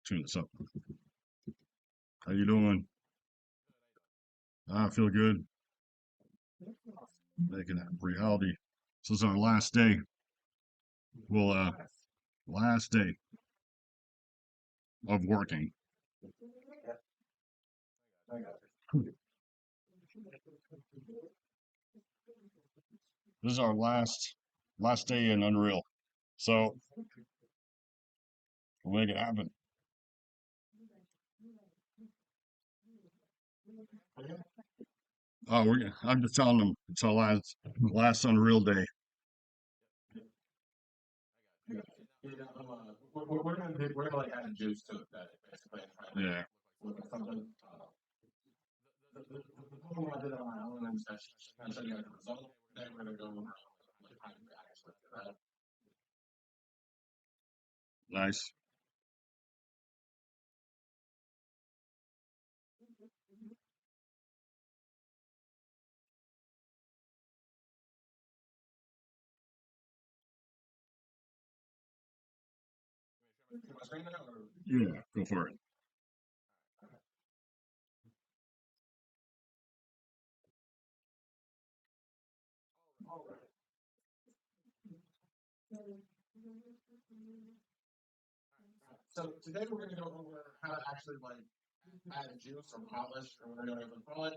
tune this up. How you doing? I feel good. Making it reality. This is our last day. Well, last day of working. This is our last day in Unreal. So we'll make it happen. Oh, I'm just telling them it's our last Unreal day. We're gonna like add juice to it, that basically. Yeah. Look at something. The problem I did on my own is that kind of show you guys the result. Then we're gonna go over like how you actually do that. Nice. Yeah, go for it. So today we're going to go over how to actually like add juice or polish or whatever you want to call it.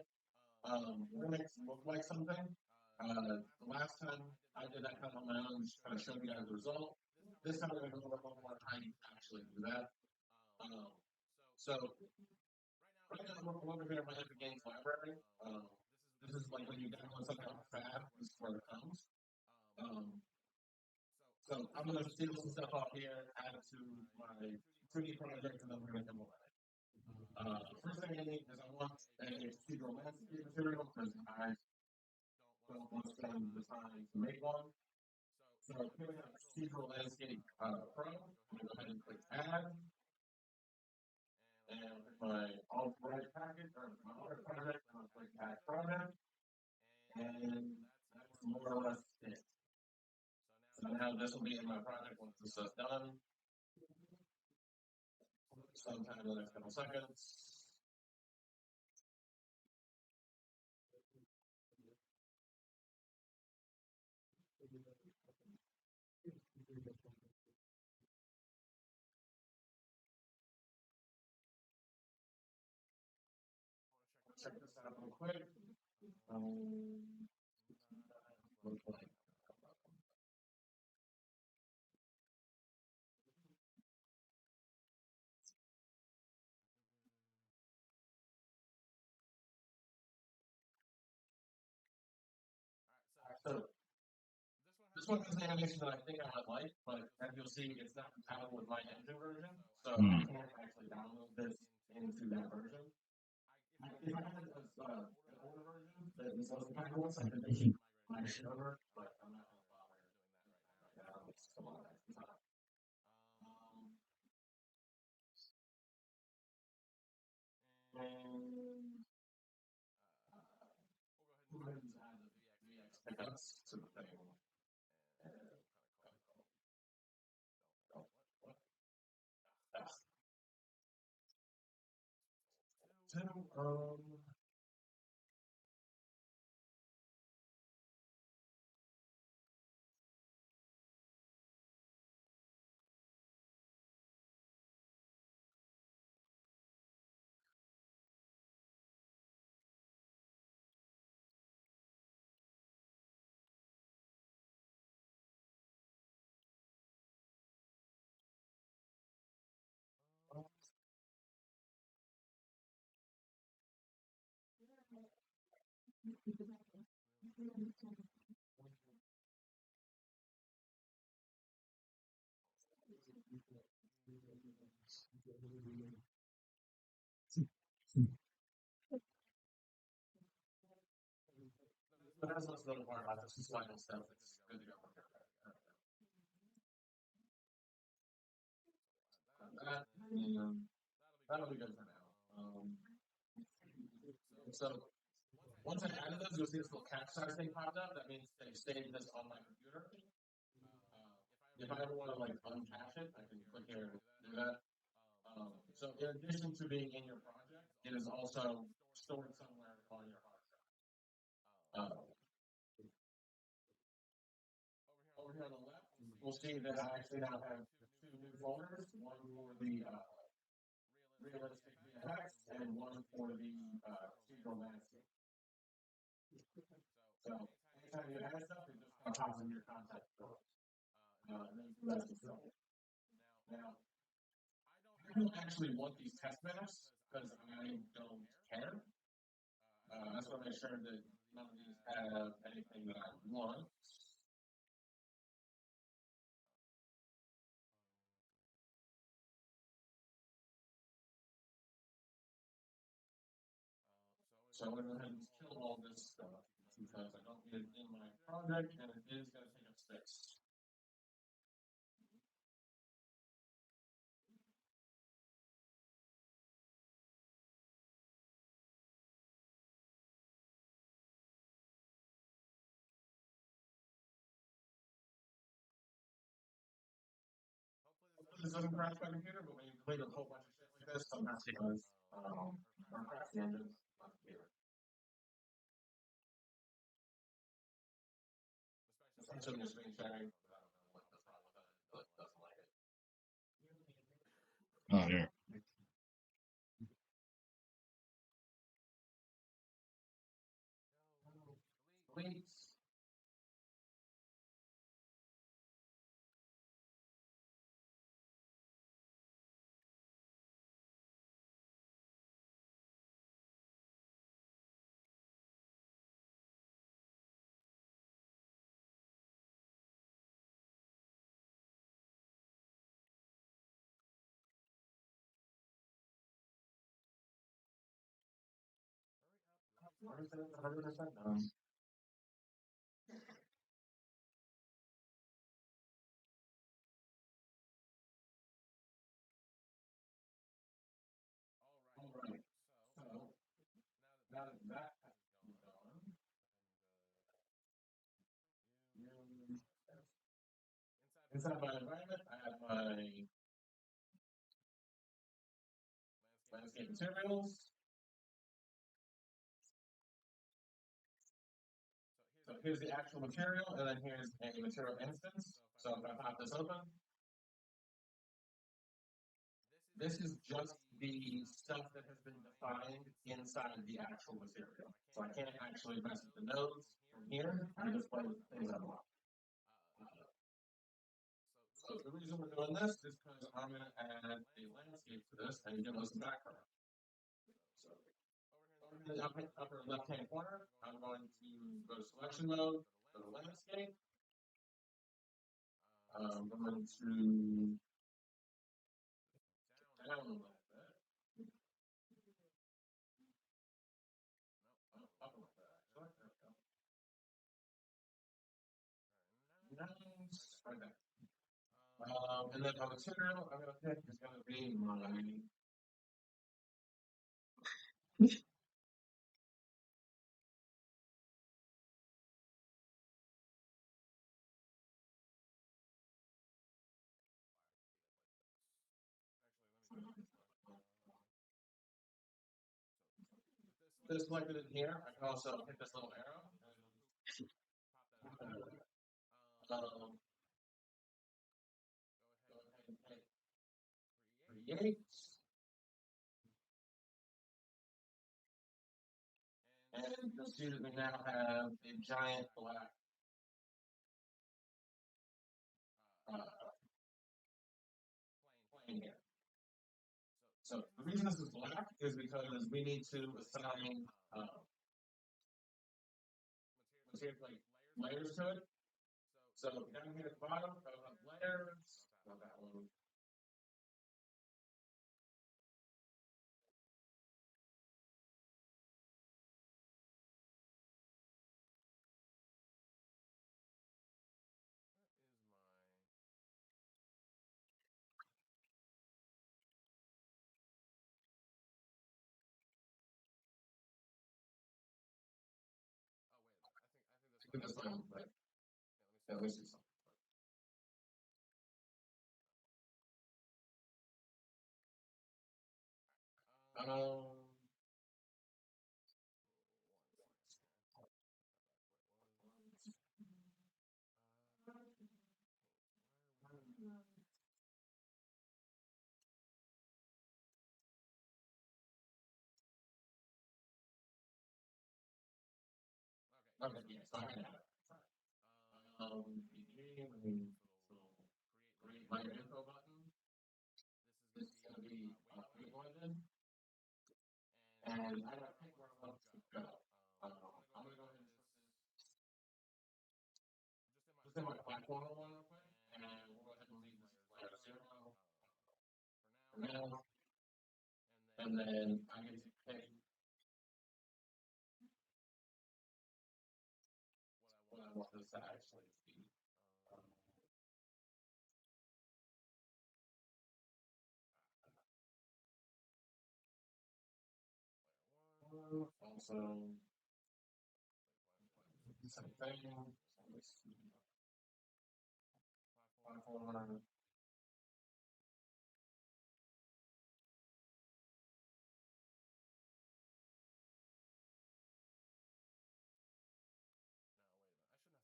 We're going to make it look like something. The last time I did that kind of on my own, just kind of showed you guys the result. This time we're going to go over a little more how you actually do that. So right now I'm over here in my Epic Games library. This is like when you download something on Fab, this is where it comes. So I'm going to steal some stuff off here, add it to my 3D project, and then we're going to demo it. First thing I need is I want a procedural landscape material because I don't want to spend the time to make one. So here we have procedural landscape pro. I'm going to go ahead and click add. And with my alt-right package or my alt project, I'm going to click add project. And that's more or less it. So now this will be in my project once this is done. Sometime in the next couple seconds. Check this out real quick. So this one has an animation that I think I would like, but as you'll see, it's not compatible with my engine version, so I can't actually download this into that version. If I had an older version that was compatible, I could migrate it over, but I'm not going to bother doing that right now. It's a lot of extra time. And we'll go ahead and add the VX pickups to the thing. So, but that's what's really hard about this final stuff. It's good to go. That'll be good for now. So once I added those, you'll see this little capsize thing popped up. That means they saved this on my computer. If I ever want to like uncache it, I can click here and do that. So in addition to being in your project, it is also stored somewhere on your hard drive. Over here on the left, we'll see that I actually now have two new folders, one for the realistic VFX and one for the procedural landscape. So anytime you add stuff, it just kind of pops in your contact folder. And then you can stuff. Now, I don't actually want these test maps because I don't care. I just want to make sure that none of these have anything that I want. So I'm going to go ahead and kill all this stuff because I don't need it in my project and it is going to take up space. This doesn't crash my computer, but when you delete a whole bunch of shit like this, sometimes it does. Or crash the engine. Especially when you're screen sharing. I don't know what's wrong with it, but it doesn't like it. Oh, yeah. Delete. Everything's 100% done. Alright, so now that that has gone, inside my environment, I have my landscape materials. So here's the actual material, and then here's a material instance. So if I pop this open, this is just the stuff that has been defined inside the actual material. So I can't actually mess with the nodes from here. I just play with the things I want. So the reason we're doing this is because I'm going to add a landscape to this and give us some background. So over in the upper left-hand corner, I'm going to go to selection mode, go to landscape. I'm going to down a little bit. Up a little bit, actually. There we go. Nice. Right there. And then on the material, I'm going to pick is going to be my this selected in here. I can also hit this little arrow. Go ahead and hit create. And you'll see that we now have a giant black plane here. So the reason this is black is because we need to assign material like layers to it. So down here at the bottom, I have layers. Not that one. I think that's fine. But yeah, let me see something. Okay, yeah, so I got it. Between, so create my info button. This is gonna be weight limited, and I gotta pick where I want it to go. I'm gonna go ahead and put this just in my platform one real quick, and we'll go ahead and leave this layer 0 for now, and then I get to pick what I want this to actually be. Also, same thing. Platform.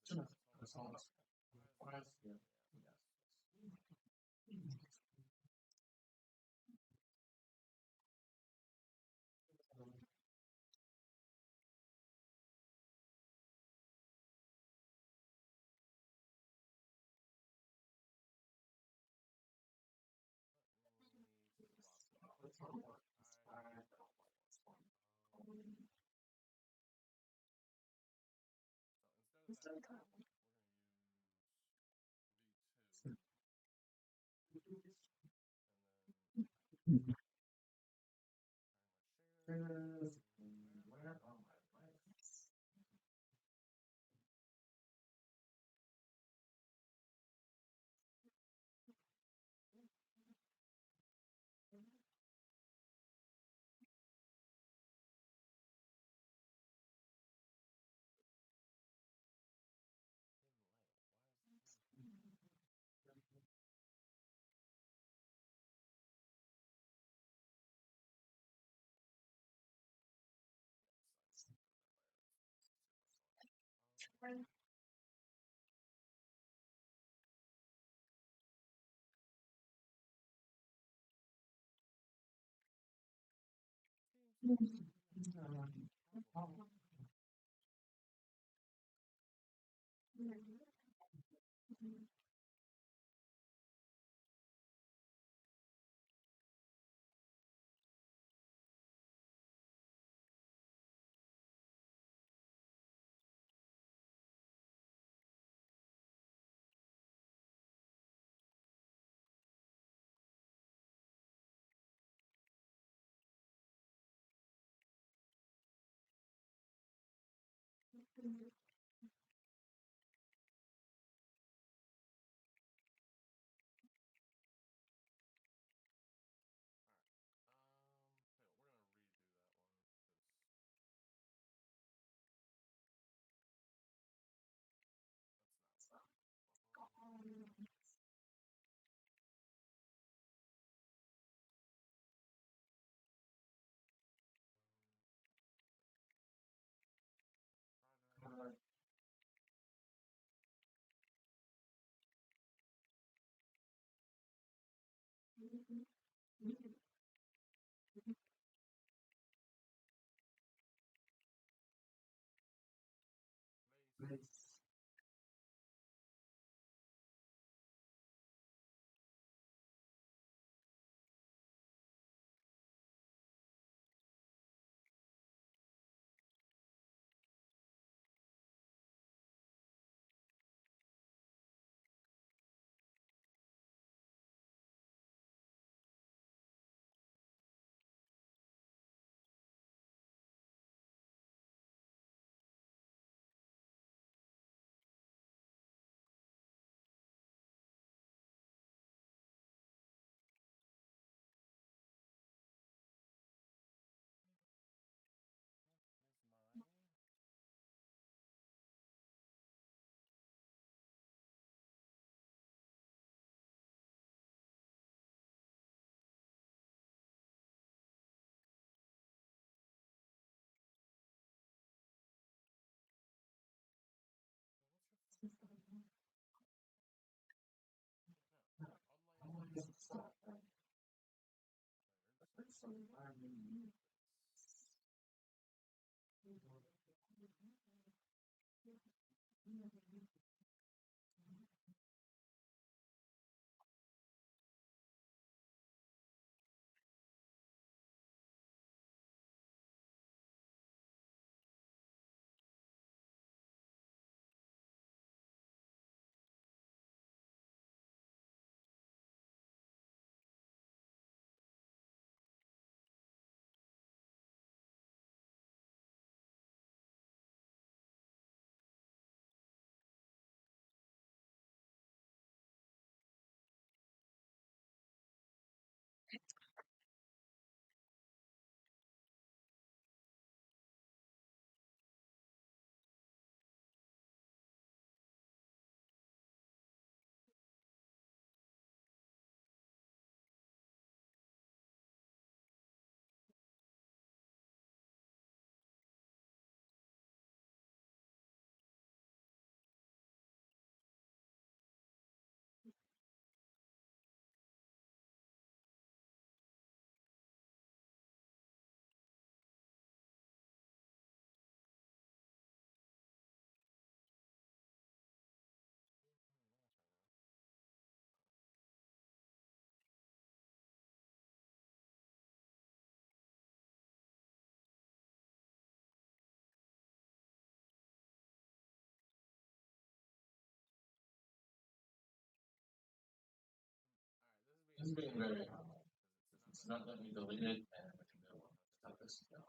Shouldn't have this on us. Why is yeah. Let's not work. Instead of that, where are my lights? This is being very it's not letting me delete it and I can go stop this now.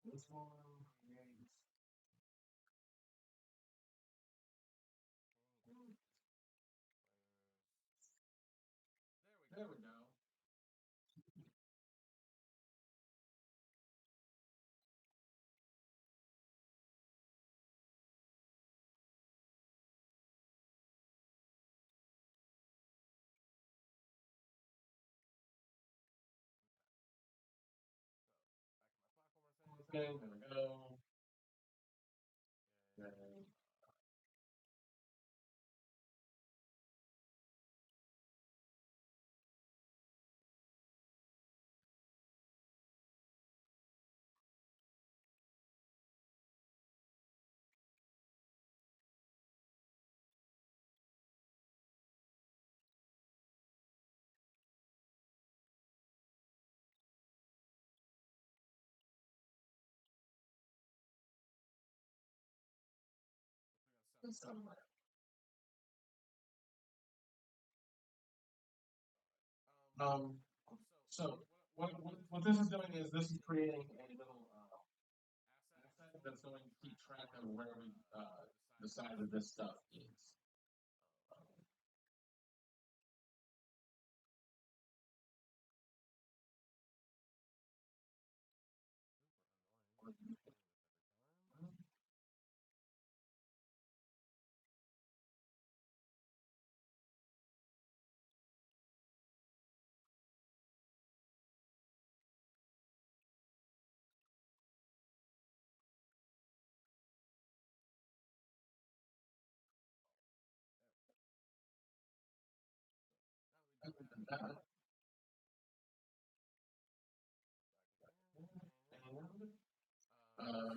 This one creates. There we go. Okay, there we go. Okay. Somewhere. Um, so what this is doing is this is creating a little asset that's going to keep track of where we decided this stuff is. Go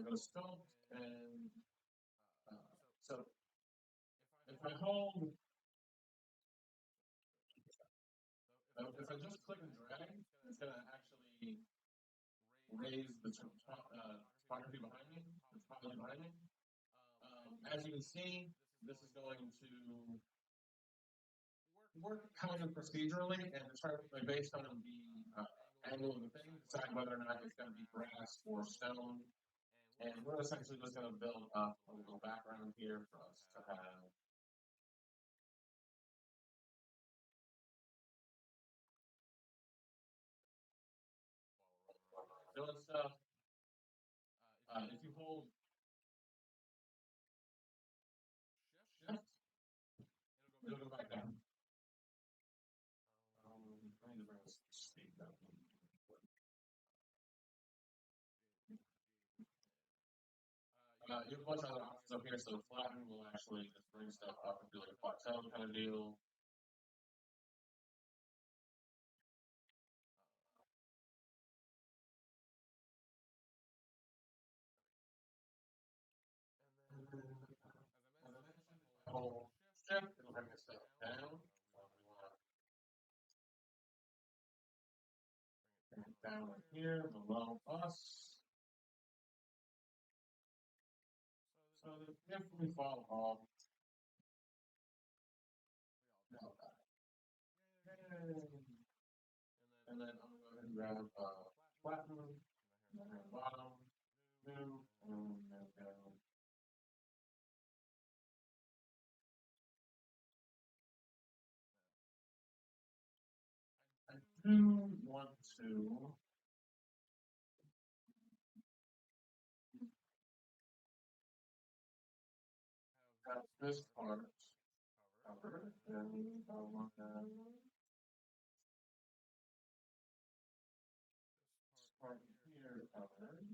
to sculpt and so if I hold So if I just click and drag, it's going to actually raise the topography behind me, the topology behind me. As you can see, this is going to work kind of procedurally and determine based on the angle of the thing, decide whether or not it's going to be grass or stone. And we're essentially just going to build up a little background here for us to have doing stuff. If you hold shift, it'll go back down. I need to bring this speed down. You have a bunch of other options up here, so flatten will actually just bring stuff up and do like a plateau kind of deal. Hold shift, it'll bring this stuff down. We want to bring it down right here below us. So that if we fall off, and then I'm going to go ahead and grab platinum, and then bottom, new, and then down. I do want to have this part covered, and I want to part here covered.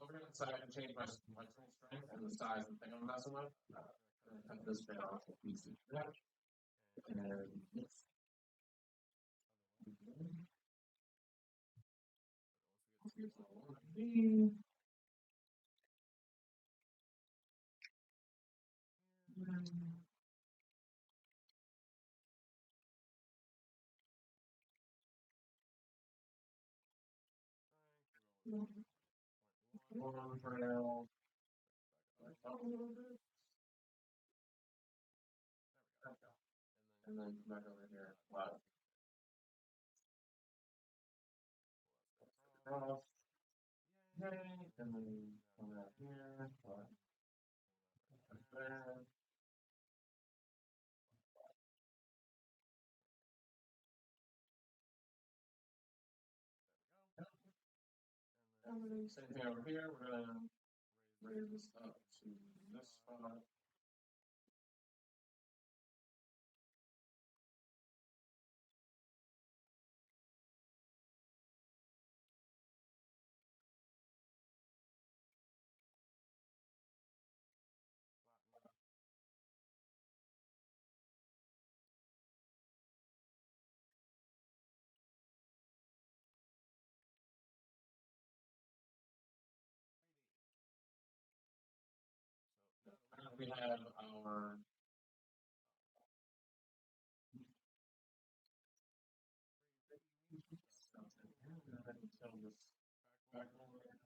Over here on the side, I can change my tool strength and the size of the thing I'm messing with. Cut this bit off a piece of that. And it's here's what I want to be. One trail. Up a little bit. And then come back over here. Flat. Cross. Yay. And then come out here. Flat. Right there. And then same thing over here. We're gonna raise this up to this spot. We have our until this back over.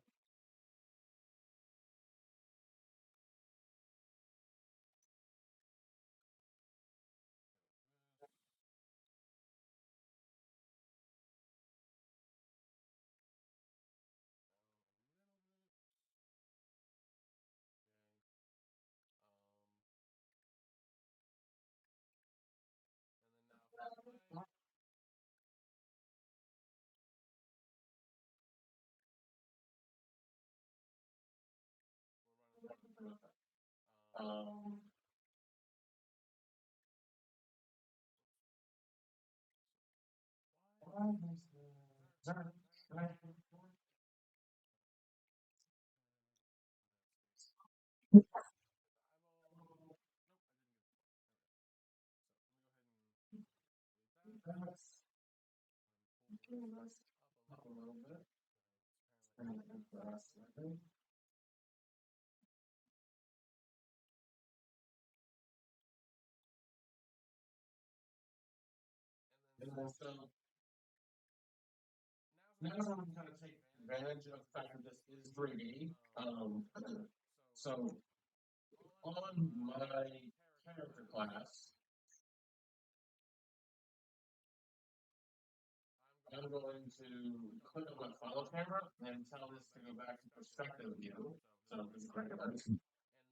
Um, up a little bit. And then so now I'm kind of take advantage of the fact that this is 3D. So on my character class, I'm going to click on my follow camera and tell this to go back to perspective view. So it's regular.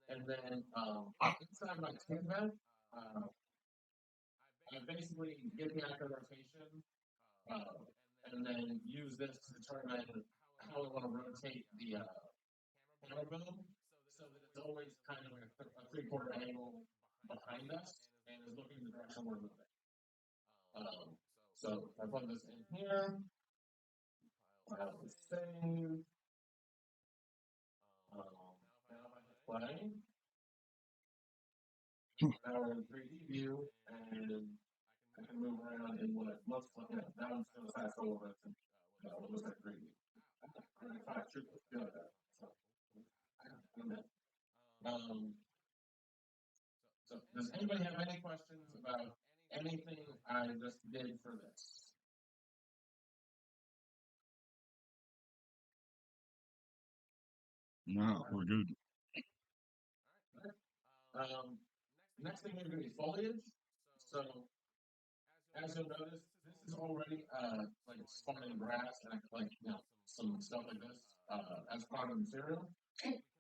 And then inside my TIMVent, I basically get the active rotation and then use this to determine how I want to rotate the camera boom so that it's always kind of like a three-quarter angle behind us and is looking the direction we're moving. So I plug this in here. I'll save. Now if I hit play, now we're in 3D view and I can move around in what looks like, now I'm just going to fast over to what looks like 3D. So does anybody have any questions about anything I just did for this? No, we're good. Next thing we're going to be foliage. So as you'll notice, this is already like spawning grass and like some stuff like this as part of the material.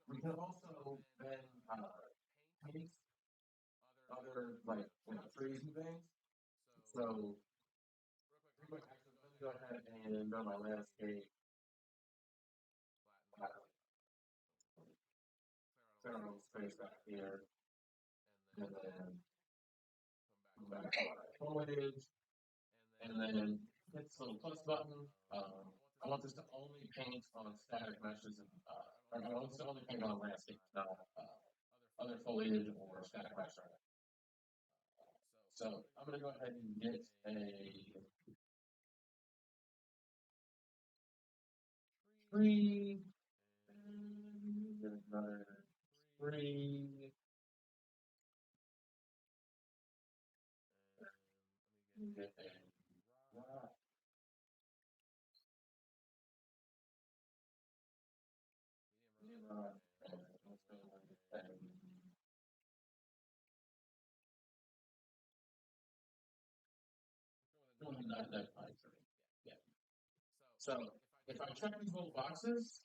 We can also then paint other like trees and things. So real quick, actually, let me go ahead and go my landscape. Clear out space back here, and then come back to my foliage, and then hit this little plus button. I want this to only paint on static meshes, and or I want this to only paint on landscape, not other foliage or static mesh. So I'm going to go ahead and get a tree, and another tree, and get a rock. Yeah. So if I check these little boxes,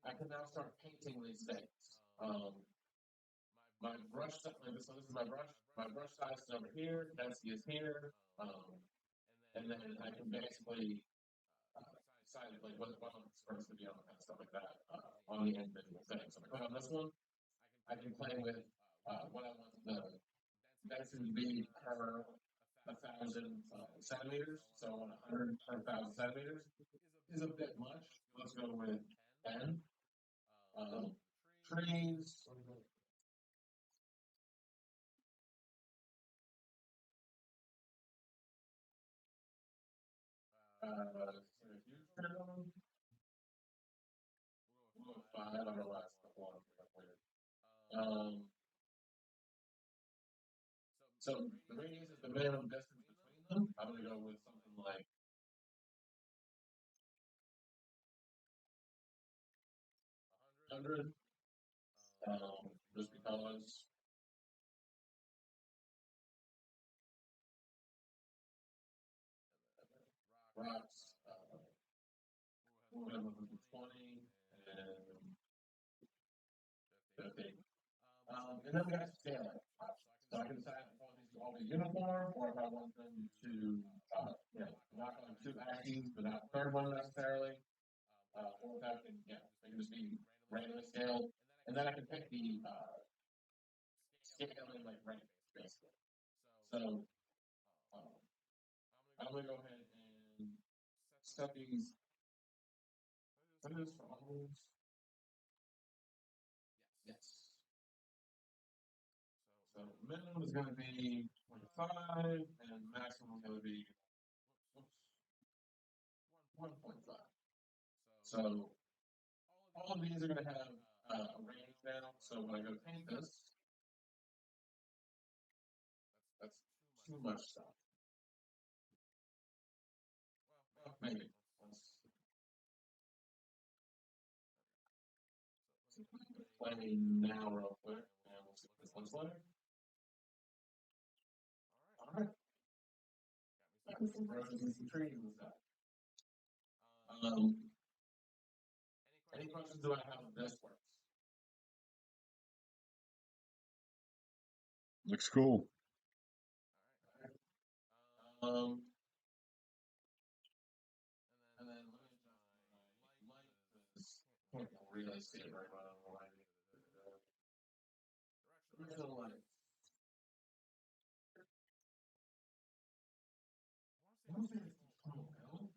I can now start painting these things. My brush, so this is my brush. My brush size is over here. Density is here. And then I can basically decide like what it's supposed to be on and stuff like that on the individual thing. So if I click on this one, I can play with what I want the density to be per 1,000 centimeters. So 100 per 1,000 centimeters is a bit much. Let's go with 10. Trees. We'll go 5. I don't know why it's the one. So the radius is the minimum distance between them. I'm going to go with something like 100. Just because. Rocks. We'll go with 20 and 50. And then we have to scale it. So I can decide if I want these to all be uniform or if I want them to knock on 2 axes but not third one necessarily. Or if I can, they can just be randomly scaled. And then I can pick the scaling like rank, basically. So I'm going to go ahead and set these. What is for all these? Yes. So minimum is going to be 25 and maximum is going to be 1.5. So all of these are going to have a range now. So when I go paint this, that's too much stuff. Well, maybe. Let's play now real quick, and we'll see what this looks like. All right. Got me some roses and some trees and stuff. Any questions do I have of this works? Looks cool. And then let me adjust my light because can't really see it very well. Directional light. I want to say it's control L.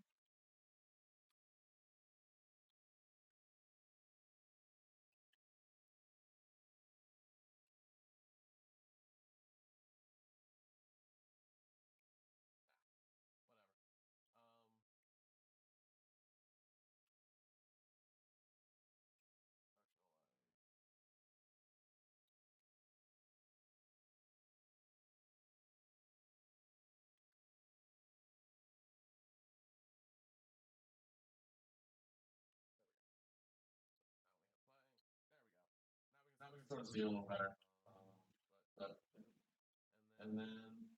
Now we can sort of see a little better. But, and then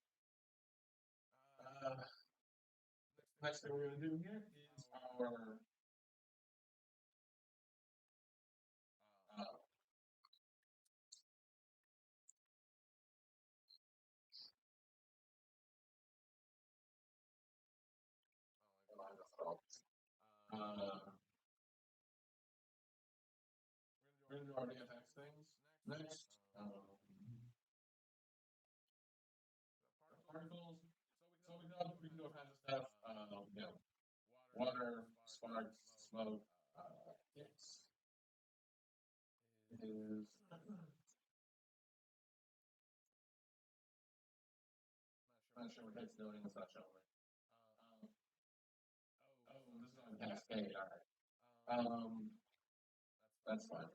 next thing we're going to do here is our we're going to do our VFX things next. Particles. So we can do a kinds of stuff. Water, sparks, smoke. Yes. It is. Not sure what it's doing. It's not showing me. Oh, this is on Cascade. All right. That's fine.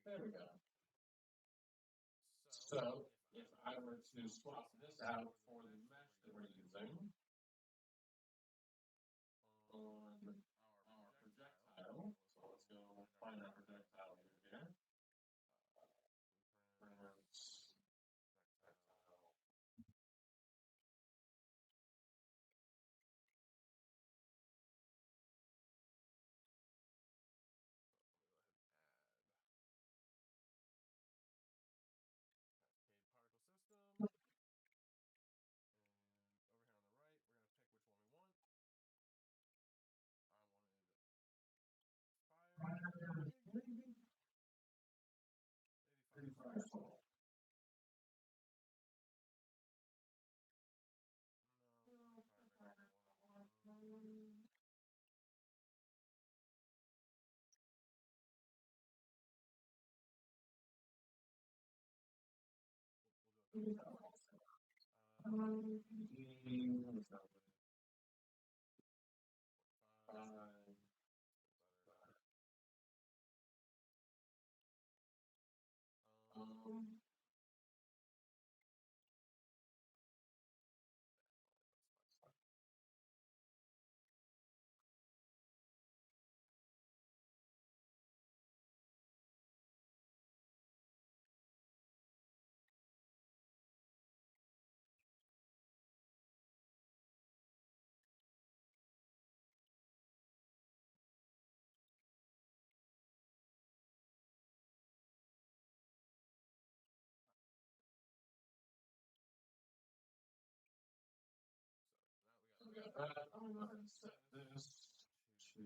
There we go. So if I were to swap this out for the mesh that we're using on our projectile, so let's go find our projectile here. I'm going to set this to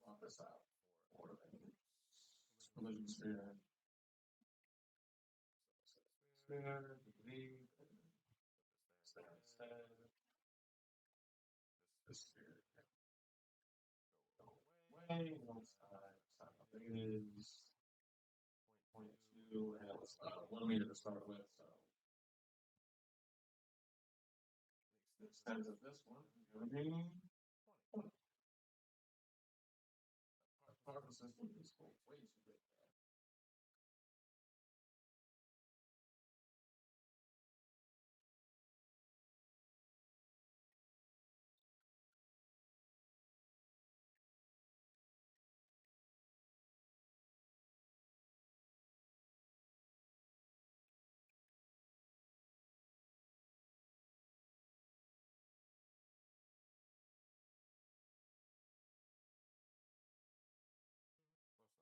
swap this out for Collision sphere. Sphere, delete, sphere instead. The sphere. Go away. Let's how big it is. 0.2, and it's 1 meter to start with, so the extent of this one is going to be 20. Our particle system is way too big.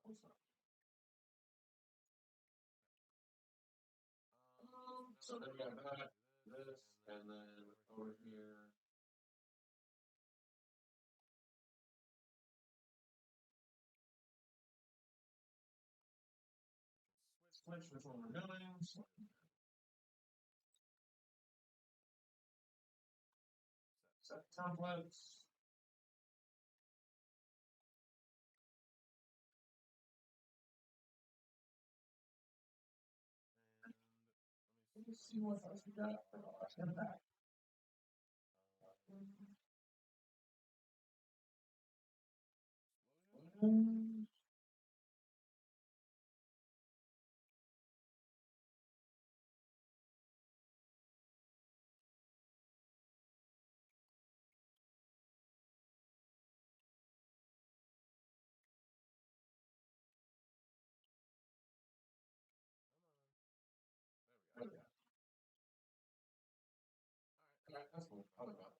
What's up? So then we got that, this, and then over here. Switch which one we're doing. Set templates. Let me see what else we got for the back. There we go. Alright, that's cool. I like that.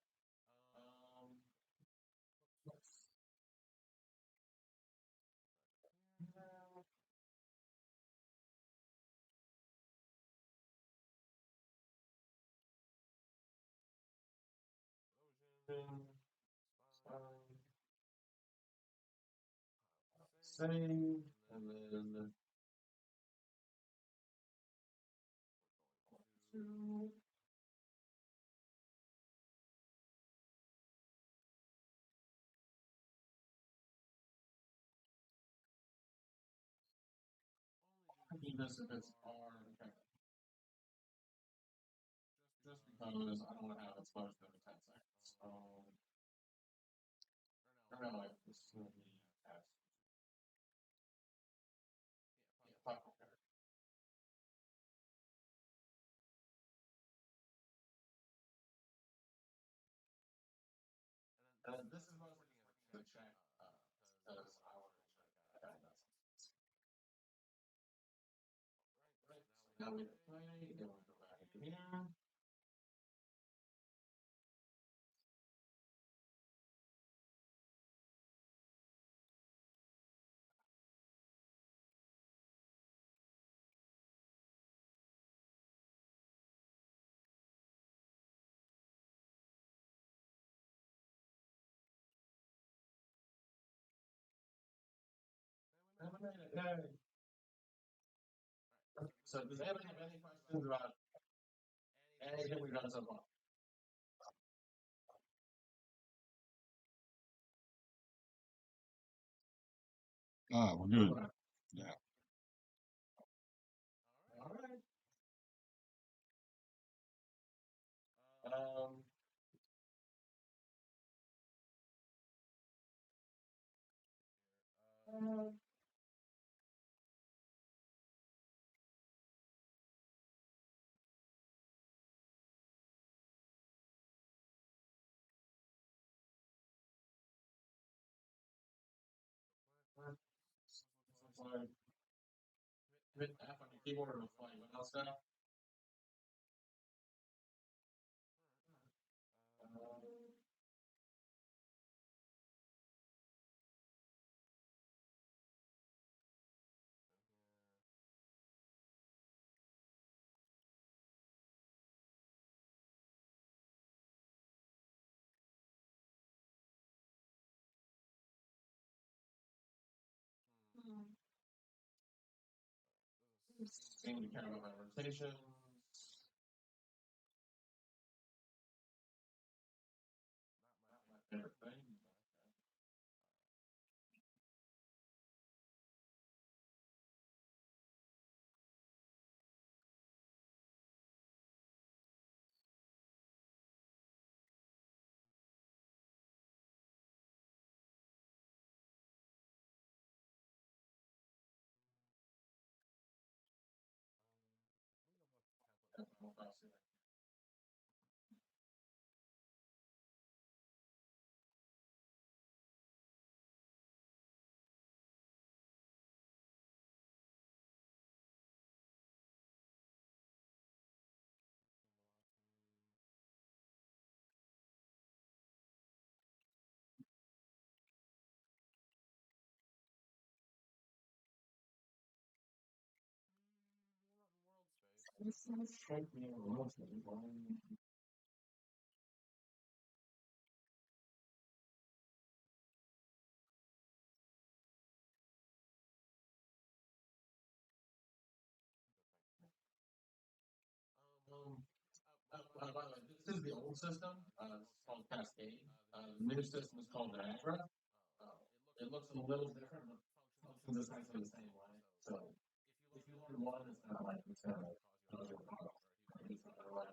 Save, and then two. Do this if it's R. Okay. Just because I don't want to have it exposed every 10 seconds. So, or no, like, this is going to be a test. Yeah, 5. Okay. And this is mostly just looking at the check, because I want to check that does. Right, so now we play, and we go back into here. Yay. So does anybody have any questions about anything we've done so far? We're good. Yeah. All right. Um, like, hit F on your keyboard and it'll play what else now? seem to care about my rotations. Not my favorite thing. This is shaking a little bit. By the way, this is the old system. It's called Cascade. The new system is called Niagara. It looks a little different, but functions essentially the same way. So if you learn one, it's not like it's gonna cause you a problem. It's not gonna like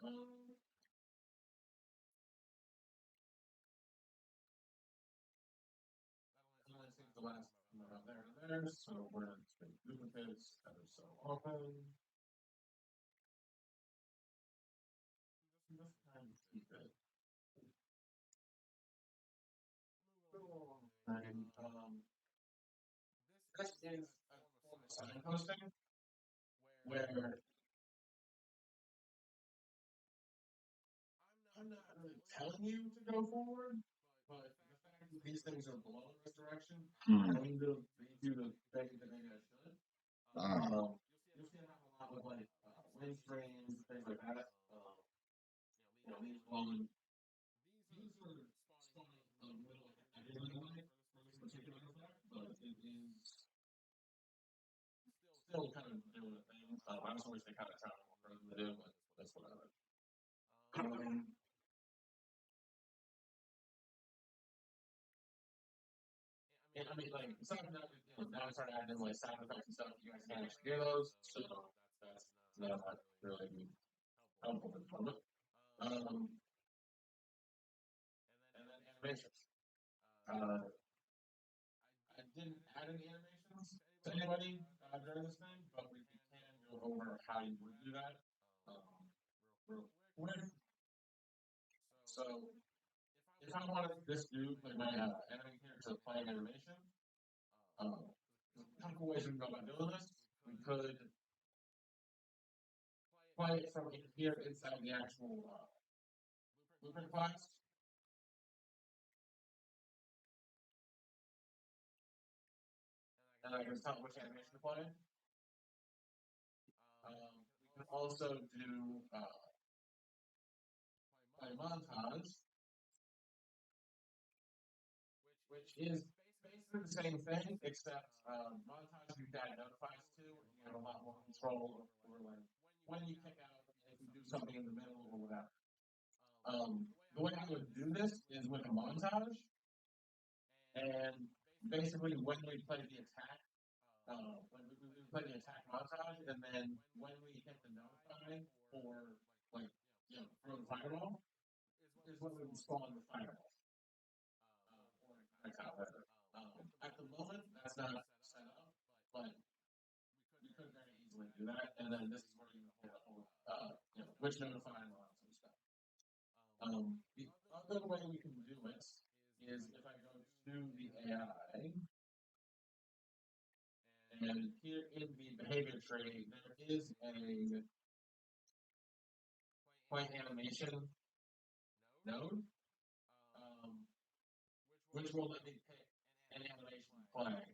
um, and I think the last around there and there, so we're gonna take duplicates ever so often. Just kind of keep it. And this is a form of signposting where I'm not really telling you to go forward, but the fact that these things are blowing this direction, kind of leads you to think that maybe I should. You'll see it happen a lot with like wind streams, things like that. Leaves blowing. These are spawning a little ahead of my life for this particular effect, but it is still kind of doing a thing. I just wish they kind of tried more further to do, but that's whatever. And I mean, like, aside from that, now I started adding like sound effects and stuff. You guys can actually hear those, so that's not really helpful at the moment. And then animations. I didn't add any animations to anybody during this thing, but we can go over how you would do that real quick. So, if I wanted this dude, like my anime character, to play an animation, there's a couple ways we can go about doing this. We could play it from here inside the actual blueprint class. And I can tell which animation to play. We can also do play montage, which is basically the same thing, except montage you can add notifies to, and you have a lot more control over like when you kick out, if you do something in the middle or whatever. The way I would do this is with a montage, and basically when we play the attack, when we play the attack montage, and then when we hit the notify for like for the fireball, is when we spawn the fireball. At the moment, that's not set up, but we could very easily do do that, and then this is where you hold, which notify and all that sort of stuff. The other way we can do it is if I go to the AI, and here in the behavior tree, there is a play animation node, which will let me pick an animation to play.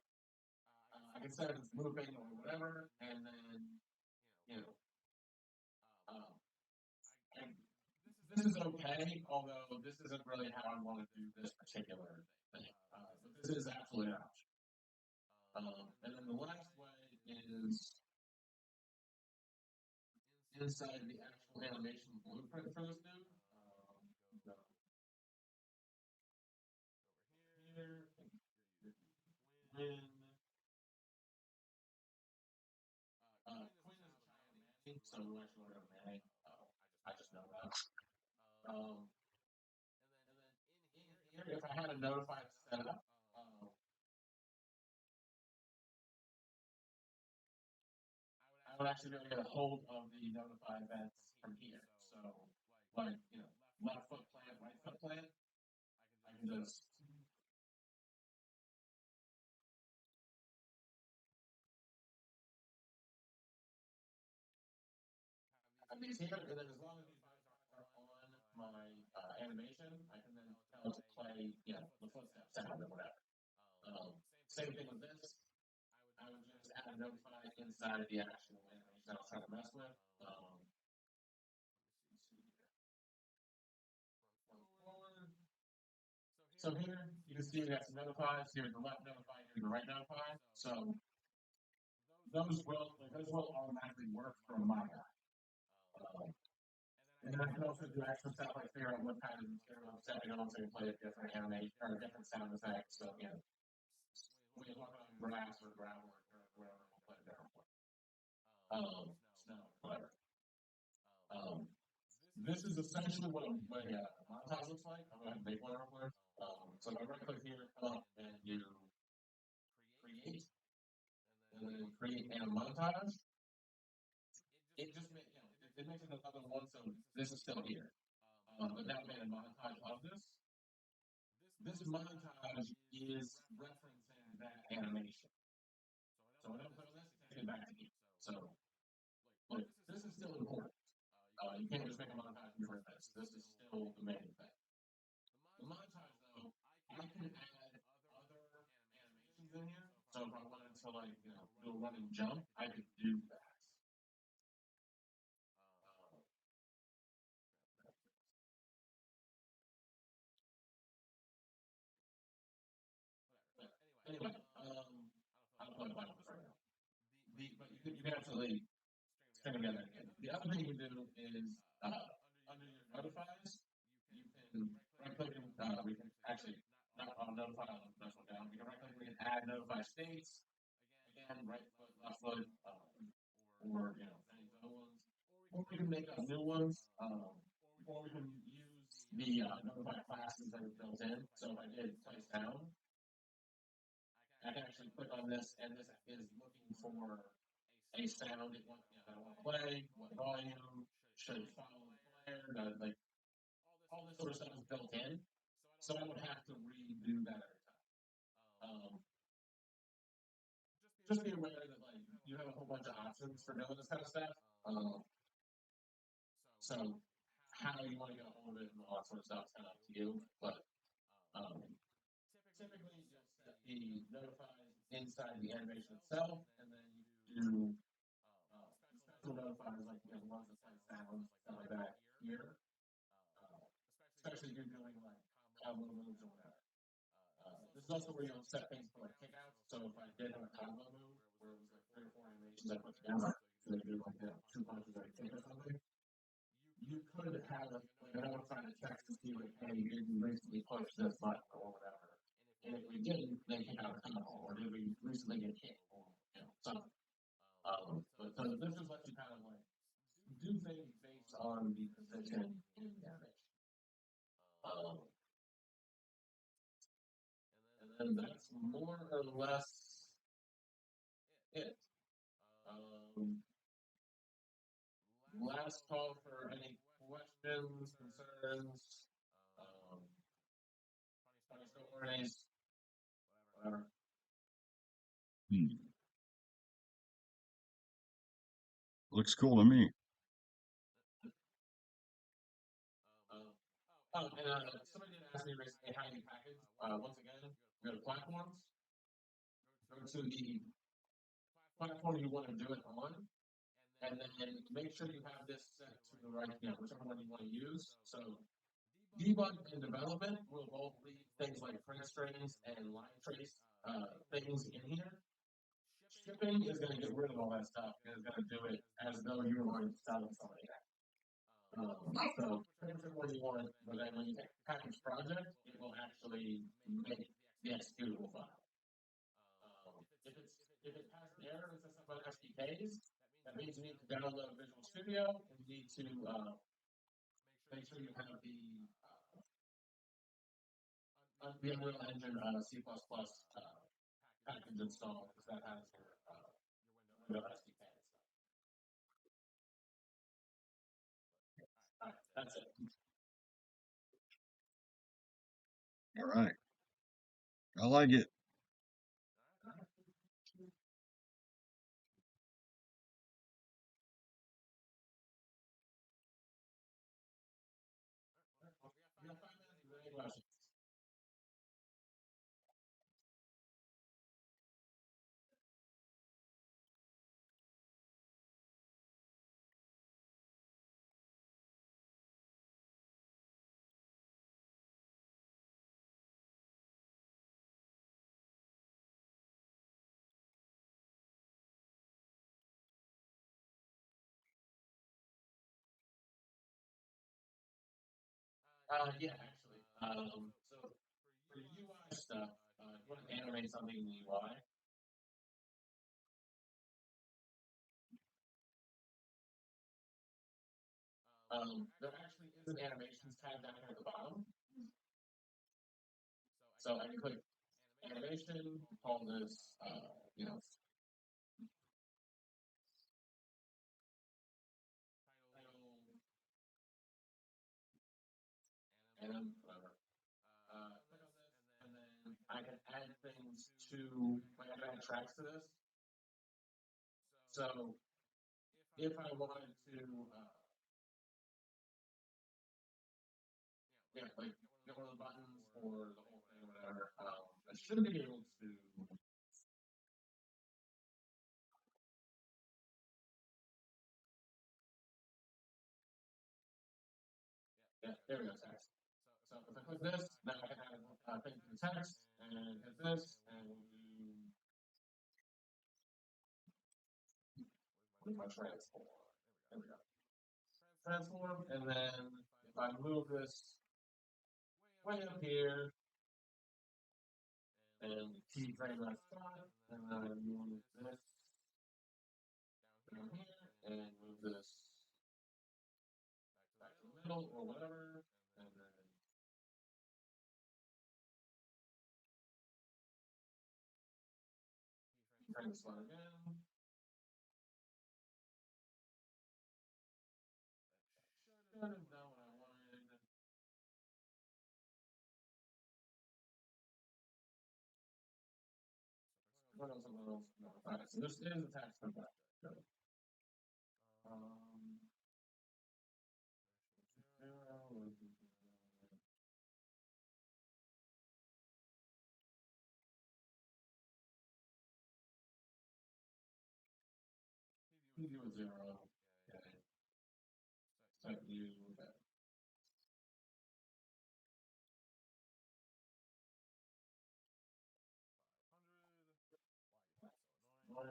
I can set it as moving or whatever, and then, this is okay, although this isn't really how I want to do this particular thing. But this is absolutely an option. And then the last way is inside the actual animation blueprint for this dude. Go here, Quinn. Quinn is a child Manny, so we'll actually go to Manny. I just know that. And then in here, if I had a notified setup, I would actually be able to get a hold of the notify events from here. So, like, left foot plant, right foot plant, I can just have these here, and then as long as these buttons are on my animation, I can then tell it to play, the footstep sound or whatever. Same thing with this. I would just add a notify inside the actual animation I was trying to mess with. So here, you can see we got some notifies. Here's the left notify, here's the right notify. So those will automatically work from my guy. And then I can also do extra stuff like figure out what kind of stereo I'm setting on so I can play a different animation or a different sound effect. So, when you walk on grass or gravel or whatever, I'll play a different one. Snow, whatever. This is essentially what a montage looks like. I'm going to make one real quick. So I right click here, come up, and you create, and then create a montage. It just makes it makes another one, so this is still here. But now we made a montage of this. This montage is referencing that animation. So when I put this, it takes it back to here. So, this is still important. You can't just make a montage for this. This is still the main thing. The montage, though, I can add other animations in here. So if I wanted to, do a run and jump, I could do that. Anyway, I don't know about this right now. But you can absolutely string them together. The other thing you can do is under your notifies, you can right click and we can actually not on notify on this one down. We can right click, we can add notify states. Again, right foot, left foot, or any other ones. Or we can make up new ones. Or we can use the notify classes that are built in. So if I did play sound, I can actually click on this, and this is looking for a sound that I want to play, what volume, should it follow the player, like all this sort of stuff is built in. So I would have to redo that every time. Just be aware that you have a whole bunch of options for doing this kind of stuff. So how you want to get a hold of it and all that sort of stuff is kind of up to you. But typically you'll set the notifies inside the animation itself, and then you do special notifiers like the ones that play sounds, stuff like that here. Especially if you're doing combo moves or whatever. This is also where you'll set things for kickouts. So if I did have a combo move where it was 3 or 4 animations I put together, so they do 2 punches or a kick or something, you could have another trying to text to see hey, did we recently push this button or whatever? And if we didn't, then kick out a combo, or did we recently get hit or something. But so this just lets you kind of do things based on the position in the animation. And that's more or less it. last call for any questions, concerns, funny stories, whatever. Looks cool to me. Somebody did ask me recently how you package. Once again, go to platforms, go to the platform you want to do it on, and then make sure you have this set to the right, whichever one you want to use. So debug and development will both leave things like print strings and line trace things in here. Shipping is going to get rid of all that stuff and is going to do it as though you were going to sell it somebody else. So whichever one you want, but then when you take the package project, it will actually make the executable file. If it has an error and says something about SDKs, that means you need to download Visual Studio and you need to make sure you have the Unreal Engine C++ package installed because that has your Windows SDK and stuff. All right, that's it. All right. I like it. We got 5 minutes for any questions. Yeah, actually. So for UI stuff, you want to animate something in the UI. There actually is an animations tab down here at the bottom. So I can click animation, call this, title, and whatever. Click on this, and then I can add things to, like I can add tracks to this. So if I wanted to, like get one of the buttons or the whole thing, whatever, I should be able to. Yeah, there we go, text. So if I click this, now I can add things to the text, and hit this, and we'll do. What is my transform? There we go. Transform, and then if I move this way up here, and keyframe that spot, and then I move this down here, and move this back to the middle, or whatever, and then keyframe the spot again. Should have done what I wanted. What else? No. Alright, so this is a text project. Preview with 0. Okay. Set view. Okay. One.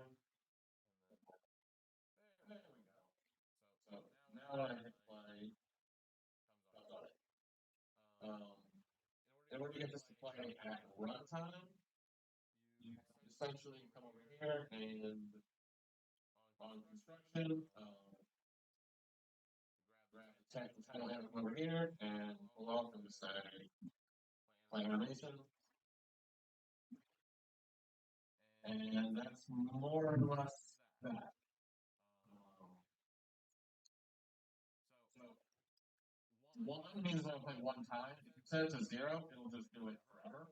There we go. So now when I hit play, I've got it. In order to get this to play at runtime, you essentially come over here and on construction, grab the text and title element over here, and pull off and just say play animation. And that's more or less that. one means it'll play one time. If you set it to 0, it'll just do it forever.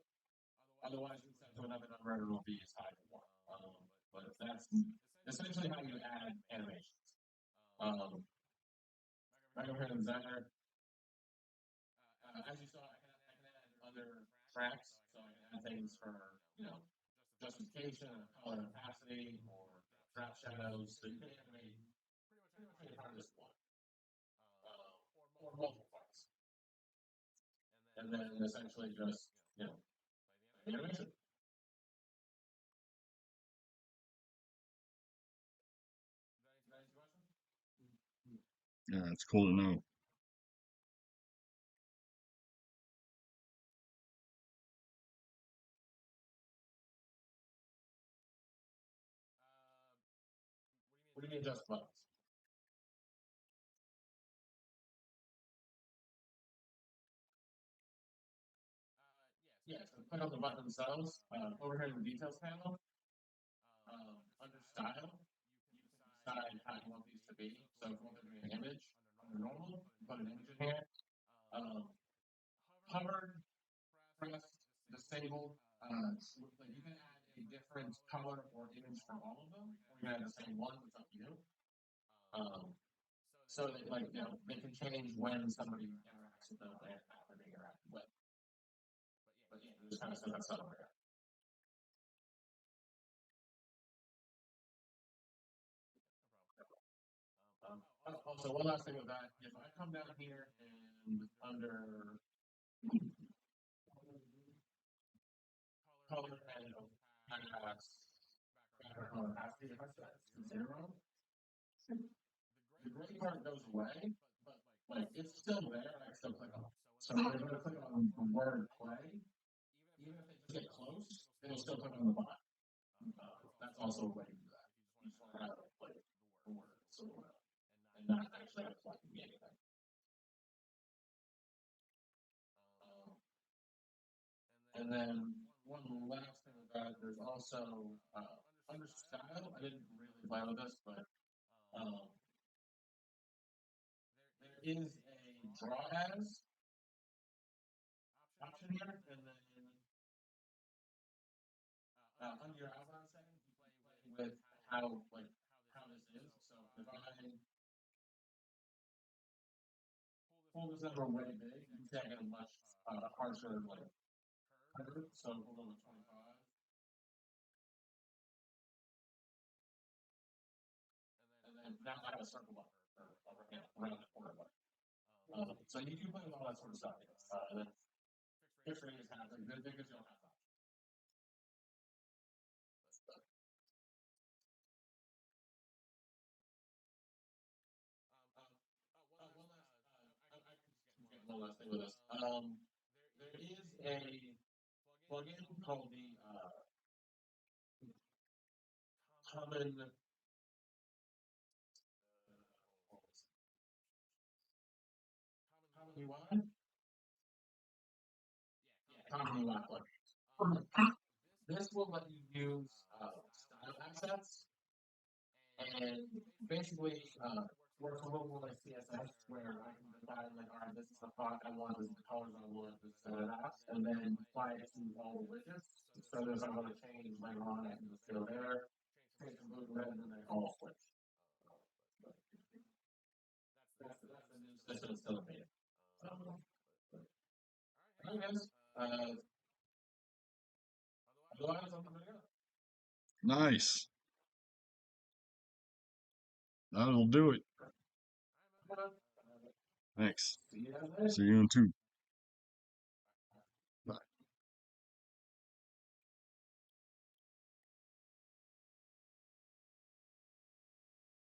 Otherwise, you set it to another number and it'll be as high as 1. But that's essentially how you add animations. Right over here in Zenner, as you saw, I can add other tracks. So I can add things for, justification, or color opacity, or drop shadows. So you can animate pretty much any part of this one, or multiple parts. And then essentially just, animation. Yeah, it's cool to know. What do you mean just buttons? Yeah, so click on the button themselves. Over here in the details panel, under style, you can decide how you want these to be. So if you want them to be an image, under normal, put an image in here. Hovered, pressed, disabled. Like you can add a different color or image for all of them, or you can add the same one. It's up to you. So that they can change when somebody interacts with them and after they interact with. But yeah, you just kind of set that stuff over here. Also, one last thing with that, if I come down here and under color and contrast, background color opacity, if I set it to 0, the gray part goes away, but like it's still there, and I still click on it. So if I click on the word play, even if they just get close, it'll still click on the button. That's also a way to do that. You just want to have like the word silhouette and not actually have to anything. And then one last thing with that, there's also under style. I didn't really play with this, but there is a draw as option here, and then under your outline settings, you play with how this is. So if I pull this number way big, you can see I get a much harsher curve. So we'll go with 25. And then now I have a circle button around the corner button. So you can play with all that sort of stuff. And then fixed radius has like the biggest you'll have. One last thing with this. There is a plugin called the Common. Common UI. Common UI plugin. This will let you use style assets, and basically works a little more like CSS, where I can define like, all right, this is the font I want, this is the colors I want, this is the apps, and then apply it to all the widgets. So if I want to change later on, I can just go there, change from blue to red, and then they all switch. That's the new system still made. Alright guys, otherwise I'm gonna go. Nice. That'll do it. Thanks. See you guys later. See you in 2.